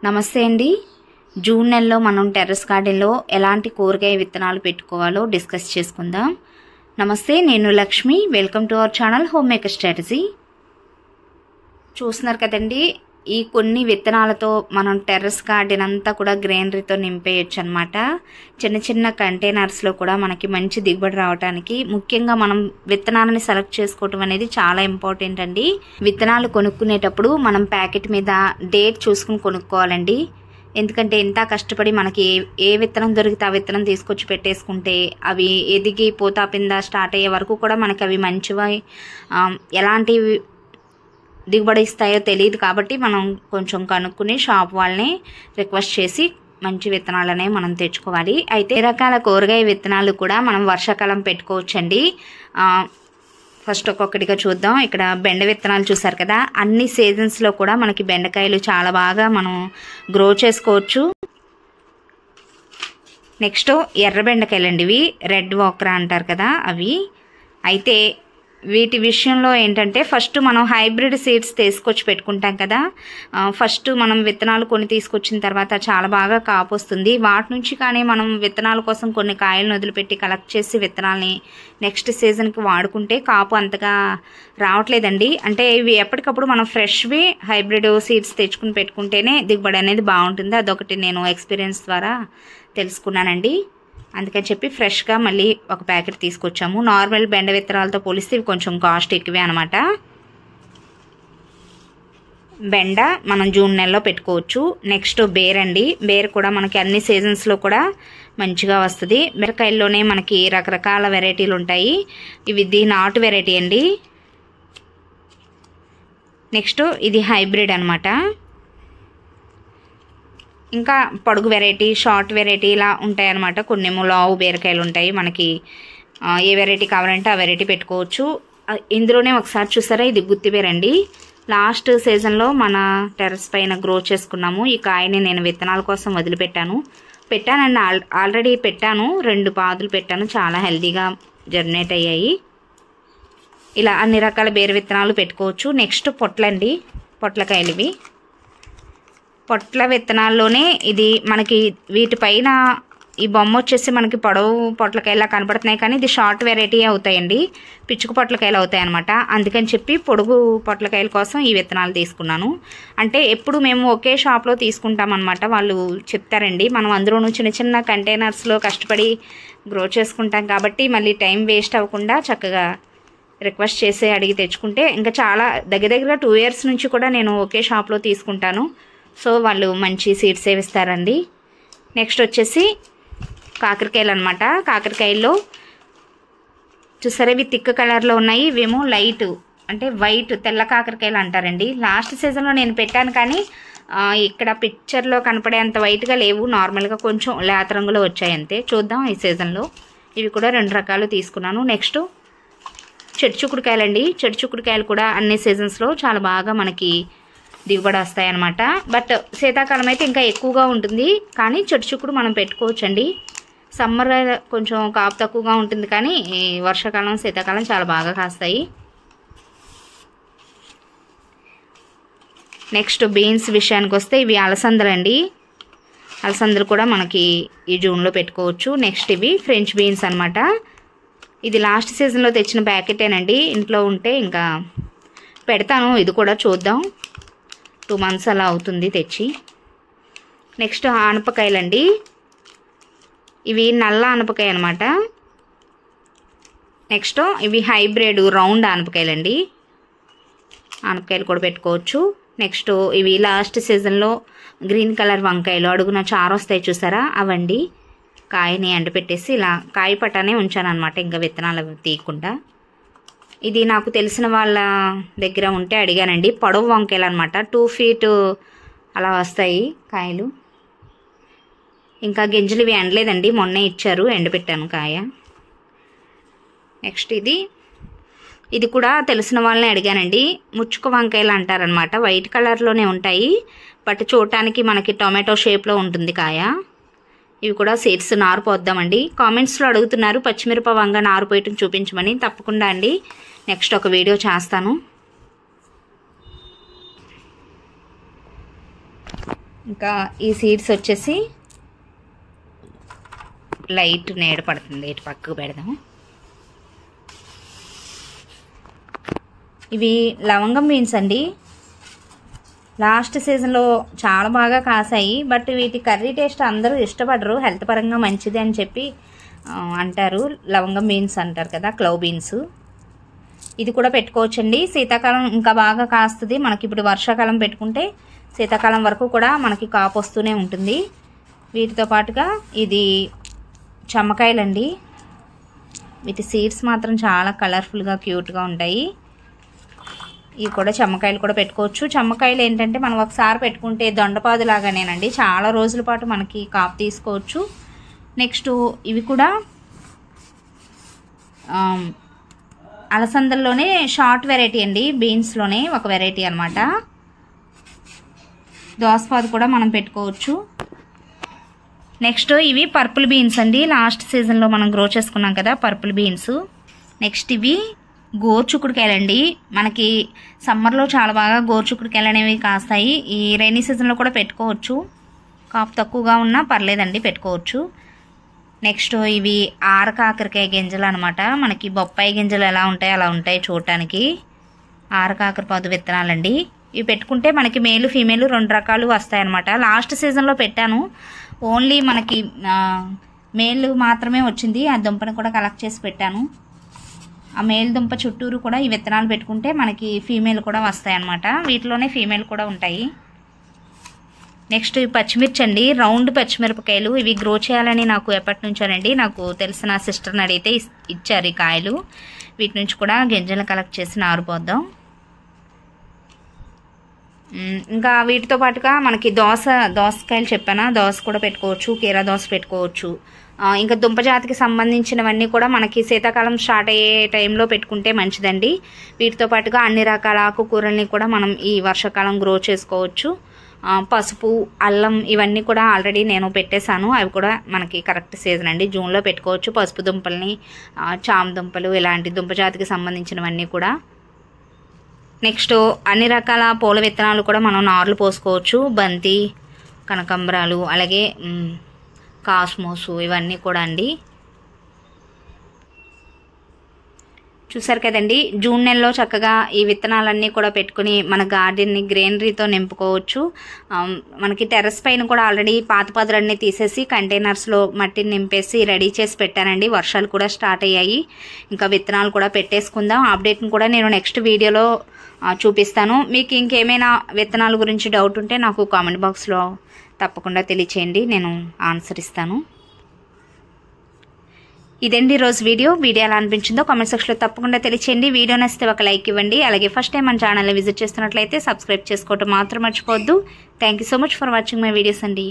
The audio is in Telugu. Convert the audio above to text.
నమస్తే అండి. జూన్ నెలలో మనం టెర్రస్ గార్డెన్లో ఎలాంటి కూరగాయ విత్తనాలు పెట్టుకోవాలో డిస్కస్ చేసుకుందాం. నమస్తే, నేను Lakshmi. Welcome to our channel home maker strategy. చూస్తున్నారు కదండి, ఈ కొన్ని విత్తనాలతో మనం టెర్రస్ గార్డెన్ అంతా కూడా గ్రీనరీతో నింపేయచ్చు అనమాట. చిన్న చిన్న కంటైనర్స్లో కూడా మనకి మంచి దిగుబడి రావడానికి ముఖ్యంగా మనం విత్తనాలని సెలెక్ట్ చేసుకోవటం అనేది చాలా ఇంపార్టెంట్ అండి. విత్తనాలు కొనుక్కునేటప్పుడు మనం ప్యాకెట్ మీద డేట్ చూసుకుని కొనుక్కోవాలండి. ఎందుకంటే ఎంత కష్టపడి మనకి ఏ విత్తనం దొరికితే ఆ విత్తనం తీసుకొచ్చి పెట్టేసుకుంటే అవి ఎదిగి పోతా పింద స్టార్ట్ అయ్యే వరకు కూడా మనకి అవి మంచివి ఎలాంటి దిగుబడి ఇస్తాయో తెలియదు. కాబట్టి మనం కొంచెం కనుక్కుని షాప్ వాళ్ళని రిక్వెస్ట్ చేసి మంచి విత్తనాలనే మనం తెచ్చుకోవాలి. అయితే రకాల కూరగాయ విత్తనాలు కూడా మనం వర్షాకాలం పెట్టుకోవచ్చండి. ఫస్ట్ ఒక్కొక్కటిగా చూద్దాం. ఇక్కడ బెండ విత్తనాలు చూసారు కదా, అన్ని సీజన్స్లో కూడా మనకి బెండకాయలు చాలా బాగా మనం గ్రో చేసుకోవచ్చు. నెక్స్ట్ ఎర్ర బెండకాయలు అండి, ఇవి రెడ్ ఓక్రా అంటారు కదా అవి. అయితే వీటి విషయంలో ఏంటంటే ఫస్ట్ మనం హైబ్రిడ్ సీడ్స్ తీసుకొచ్చి పెట్టుకుంటాం కదా. ఫస్ట్ మనం విత్తనాలు కొన్ని తీసుకొచ్చిన తర్వాత చాలా బాగా కాపు వస్తుంది. వాటి నుంచి కానీ మనం విత్తనాల కోసం కొన్ని కాయలను వదిలిపెట్టి కలెక్ట్ చేసి విత్తనాలని నెక్స్ట్ సీజన్కి వాడుకుంటే కాపు అంతగా రావట్లేదండి. అంటే ఇవి ఎప్పటికప్పుడు మనం ఫ్రెష్వి హైబ్రిడ్ సీడ్స్ తెచ్చుకుని పెట్టుకుంటేనే దిగుబడి అనేది బాగుంటుంది. అదొకటి నేను ఎక్స్పీరియన్స్ ద్వారా తెలుసుకున్నానండి. అందుకని చెప్పి ఫ్రెష్గా మళ్ళీ ఒక ప్యాకెట్ తీసుకొచ్చాము. నార్మల్ బెండ విత్తనాలతో పోలిస్తే ఇవి కొంచెం కాస్ట్ ఎక్కువే అనమాట. బెండ మనం జూన్ నెలలో పెట్టుకోవచ్చు. నెక్స్ట్ బేర్ అండి, బేర్ కూడా మనకి అన్ని సీజన్స్లో కూడా మంచిగా వస్తుంది. బీరకాయల్లోనే మనకి రకరకాల వెరైటీలు ఉంటాయి. ఇది నాటు వెరైటీ అండి. నెక్స్ట్ ఇది హైబ్రిడ్ అనమాట. ఇంకా పొడుగు వెరైటీ, షార్ట్ వెరైటీ ఇలా ఉంటాయి అన్నమాట. కొన్నేమో లావు బీరకాయలు ఉంటాయి. మనకి ఏ వెరైటీ కావాలంటే ఆ వెరైటీ పెట్టుకోవచ్చు. ఇందులోనే ఒకసారి చూసారా, ఇది గుత్తిబీర అండి. లాస్ట్ సీజన్లో మన టెర్రస్ పైన గ్రో చేసుకున్నాము. ఈ కాయని నేను విత్తనాల కోసం పెట్టానండి. ఆల్రెడీ పెట్టాను, 2 పాదులు పెట్టాను. చాలా హెల్తీగా జర్మినేట్ అయ్యాయి. ఇలా అన్ని రకాల బీర విత్తనాలు పెట్టుకోవచ్చు. నెక్స్ట్ పొట్లండి, పొట్లకాయలు ఇవి. పొట్ల విత్తనాల్లోనే ఇది మనకి వీటిపైన ఈ బొమ్మ వచ్చేసి మనకి పొడవు పొట్లకాయలా కనపడుతున్నాయి, కానీ ఇది షార్ట్ వెరైటీ అవుతాయండి. పిచ్చుక పొట్లకాయలు అవుతాయి అనమాట. అందుకని చెప్పి పొడుగు పొట్లకాయల కోసం ఈ విత్తనాలు తీసుకున్నాను. అంటే ఎప్పుడు మేము ఒకే షాప్లో తీసుకుంటాం అనమాట. వాళ్ళు చెప్తారండి. మనం అందులోనూ చిన్న చిన్న కంటైనర్స్లో కష్టపడి గ్రో చేసుకుంటాం కాబట్టి మళ్ళీ టైం వేస్ట్ అవ్వకుండా చక్కగా రిక్వెస్ట్ చేసి అడిగి తెచ్చుకుంటే ఇంకా చాలా దగ్గర 2 years నుంచి కూడా నేను ఒకే షాప్లో తీసుకుంటాను. సో వాళ్ళు మంచి సీడ్స్ ఇస్తారండి. నెక్స్ట్ వచ్చేసి కాకరకాయలు అనమాట. కాకరకాయల్లో చూసారా, ఇవి థిక్ కలర్లో ఉన్నాయి. ఇవేమో లైట్ అంటే వైట్, తెల్ల కాకరకాయలు అంటారండి. లాస్ట్ సీజన్లో నేను పెట్టాను, కానీ ఇక్కడ పిక్చర్లో కనపడేంత వైట్గా లేవు. నార్మల్గా కొంచెం లేత రంగులో వచ్చాయి అంతే. చూద్దాం ఈ సీజన్లో. ఇవి కూడా 2 రకాలు తీసుకున్నాను. నెక్స్ట్ చెట్టు చిక్కుడుకాయలు అండి. చెట్టు చిక్కుడుకాయలు కూడా అన్ని సీజన్స్లో చాలా బాగా మనకి దిగుబడి వస్తాయన్నమాట. బట్ శీతాకాలం అయితే ఇంకా ఎక్కువగా ఉంటుంది, కానీ చెట్టు చిక్కుడు మనం పెట్టుకోవచ్చండి. సమ్మర్ కొంచెం కాపు తక్కువగా ఉంటుంది, కానీ వర్షాకాలం శీతాకాలం చాలా బాగా కాస్తాయి. నెక్స్ట్ బీన్స్ విషయానికి వస్తే ఇవి అలసందలండి. అలసందలు కూడా మనకి ఈ జూన్లో పెట్టుకోవచ్చు. నెక్స్ట్ ఇవి ఫ్రెంచ్ బీన్స్ అనమాట. ఇది లాస్ట్ సీజన్లో తెచ్చిన ప్యాకెటేనండి. ఇంట్లో ఉంటే ఇంకా పెడతాను. ఇది కూడా చూద్దాం, 2 months అలా అవుతుంది తెచ్చి. నెక్స్ట్ ఆనపకాయలండి. ఇవి నల్ల ఆనపకాయ అనమాట. నెక్స్ట్ ఇవి హైబ్రిడ్ రౌండ్ ఆనపకాయలండి. ఆనపకాయలు కూడా పెట్టుకోవచ్చు. నెక్స్ట్ ఇవి లాస్ట్ సీజన్లో గ్రీన్ కలర్ వంకాయలు, అడుగున చారు వస్తాయి చూసారా, అవండి. కాయని ఎండపెట్టేసి ఇలా కాయ పట్టానే ఉంచాను అనమాట, ఇంకా విత్తనాలు తీయకుండా. ఇది నాకు తెలిసిన వాళ్ళ దగ్గర ఉంటే అడిగానండి. పొడవు వంకాయలు అనమాట, 2 feet అలా వస్తాయి కాయలు. ఇంకా గింజలు ఇవి ఎండలేదండి, మొన్నే ఇచ్చారు, ఎండబెట్టాను కాయ. నెక్స్ట్ ఇది కూడా తెలిసిన వాళ్ళని అడిగానండి. ముచ్చుక వంకాయలు అంటారనమాట. వైట్ కలర్లోనే ఉంటాయి, బట్ చూడటానికి మనకి టొమాటో షేప్లో ఉంటుంది కాయ. ఇవి కూడా సీడ్స్ నారు పోద్దామండి. కామెంట్స్లో అడుగుతున్నారు పచ్చిమిరప వంగ నారు పోయటం చూపించమని. తప్పకుండా అండి, నెక్స్ట్ ఒక వీడియో చేస్తాను. ఇంకా ఈ సీడ్స్ వచ్చేసి లైట్ నీడ పడుతుంది, ఇటు పక్కకు పెడదాం. ఇవి లవంగం బీన్స్ అండి. లాస్ట్ సీజన్లో చాలా బాగా కాసాయి. బట్ వీటి కర్రీ టేస్ట్ అందరూ ఇష్టపడరు, హెల్త్ పరంగా మంచిది అని చెప్పి అంటారు. లవంగం బీన్స్ అంటారు కదా, క్లవ్ బీన్స్. ఇది కూడా పెట్టుకోవచ్చండి. శీతాకాలం ఇంకా బాగా కాస్తుంది మనకి. ఇప్పుడు వర్షాకాలం పెట్టుకుంటే శీతాకాలం వరకు కూడా మనకి కాపు వస్తూనే ఉంటుంది. వీటితో పాటుగా ఇది చెమ్మకాయలండి. వీటి సీడ్స్ మాత్రం చాలా కలర్ఫుల్గా క్యూట్గా ఉంటాయి. ఇవి కూడా చెమ్మకాయలు కూడా పెట్టుకోవచ్చు. చెమ్మకాయలు ఏంటంటే మనం ఒకసారి పెట్టుకుంటే దొండపాదు లాగానేనండి, చాలా రోజుల పాటు మనకి కాపు తీసుకోవచ్చు. నెక్స్ట్ ఇవి కూడా అలసందల్లోనే షార్ట్ వెరైటీ అండి, బీన్స్లోనే ఒక వెరైటీ అనమాట. దోసపాదు కూడా మనం పెట్టుకోవచ్చు. నెక్స్ట్ ఇవి పర్పుల్ బీన్స్ అండి. లాస్ట్ సీజన్లో మనం గ్రో చేసుకున్నాం కదా పర్పుల్ బీన్స్. నెక్స్ట్ ఇవి గోరుచుక్కుడుకాయలండి. మనకి సమ్మర్లో చాలా బాగా గోరుచుక్కుడుకాయలు అనేవి కాస్తాయి. ఈ రైనీ సీజన్లో కూడా పెట్టుకోవచ్చు, కాపు తక్కువగా ఉన్నా పర్లేదండి, పెట్టుకోవచ్చు. నెక్స్ట్ ఇవి ఆరకాకరకాయ గింజలు అనమాట. మనకి బొప్పాయి గింజలు ఎలా ఉంటాయి అలా ఉంటాయి చూడటానికి. ఆరకాకరపాదు విత్తనాలండి. ఇవి పెట్టుకుంటే మనకి మేలు ఫీమేలు 2 రకాలు వస్తాయన్నమాట. లాస్ట్ సీజన్లో పెట్టాను, ఓన్లీ మనకి మేలు మాత్రమే వచ్చింది. ఆ దుంపను కూడా కలెక్ట్ చేసి పెట్టాను. ఆ మేలు దుంప చుట్టూరు కూడా ఈ విత్తనాలు పెట్టుకుంటే మనకి ఫీమేల్ కూడా వస్తాయి అన్నమాట. వీటిలోనే ఫీమేల్ కూడా ఉంటాయి. నెక్స్ట్ ఈ పచ్చిమిర్చి అండి, రౌండ్ పచ్చిమిరపకాయలు. ఇవి గ్రో చేయాలని నాకు ఎప్పటి నుంచోనండి, నాకు తెలిసిన సిస్టర్ని అడిగితే ఇచ్చారు ఈ కాయలు. వీటి నుంచి కూడా గింజలు కలెక్ట్ చేసి నారుపోద్దాం. ఇంకా వీటితో పాటుగా మనకి దోసకాయలు చెప్పానా, దోస కూడా పెట్టుకోవచ్చు, కీరా దోస పెట్టుకోవచ్చు. ఇంకా దుంపజాతికి సంబంధించినవన్నీ కూడా మనకి శీతాకాలం స్టార్ట్ అయ్యే టైంలో పెట్టుకుంటే మంచిదండి. వీటితో పాటుగా అన్ని రకాల ఆకుకూరల్ని కూడా మనం ఈ వర్షాకాలం గ్రో చేసుకోవచ్చు. పసుపు, అల్లం ఇవన్నీ కూడా ఆల్రెడీ నేను పెట్టేశాను. అవి కూడా మనకి కరెక్ట్ సీజన్ అండి, జూన్లో పెట్టుకోవచ్చు. పసుపు దుంపల్ని, చామ దుంపలు, ఇలాంటి దుంపజాతికి సంబంధించినవన్నీ కూడా. నెక్స్ట్ అన్ని రకాల పూల విత్తనాలు కూడా మనం నార్లు పోసుకోవచ్చు. బంతి, కనకాంబరాలు, అలాగే కాస్మోసు ఇవన్నీ కూడా అండి. చూసారు కదండి, జూన్ నెలలో చక్కగా ఈ విత్తనాలన్నీ కూడా పెట్టుకుని మన గార్డెన్ని గ్రీనరీతో నింపుకోవచ్చు. మనకి టెర్రస్ పైన కూడా ఆల్రెడీ పాత పాదులన్నీ తీసేసి కంటైనర్స్లో మట్టిని నింపేసి రెడీ చేసి పెట్టానండి. వర్షాలు కూడా స్టార్ట్ అయ్యాయి, ఇంకా విత్తనాలు కూడా పెట్టేసుకుందాం. అప్డేట్ని కూడా నేను నెక్స్ట్ వీడియోలో చూపిస్తాను. మీకు ఇంకేమైనా విత్తనాల గురించి డౌట్ ఉంటే నాకు కామెంట్ బాక్స్లో తప్పకుండా తెలియచేయండి, నేను ఆన్సర్ ఇస్తాను. ఇదండి రోజు వీడియో ఎలా అనిపించిందో కామెంట్ సెక్షన్లో తప్పకుండా తెలియచేయండి. వీడియో నచ్చితే ఒక లైక్ ఇవ్వండి. అలాగే ఫస్ట్ టైం మన ఛానల్ని విజిట్ చేస్తున్నట్లయితే సబ్స్క్రైబ్ చేసుకోవడం మాత్రం మర్చిపోవద్దు. Thank you so much for watching my videos అండి.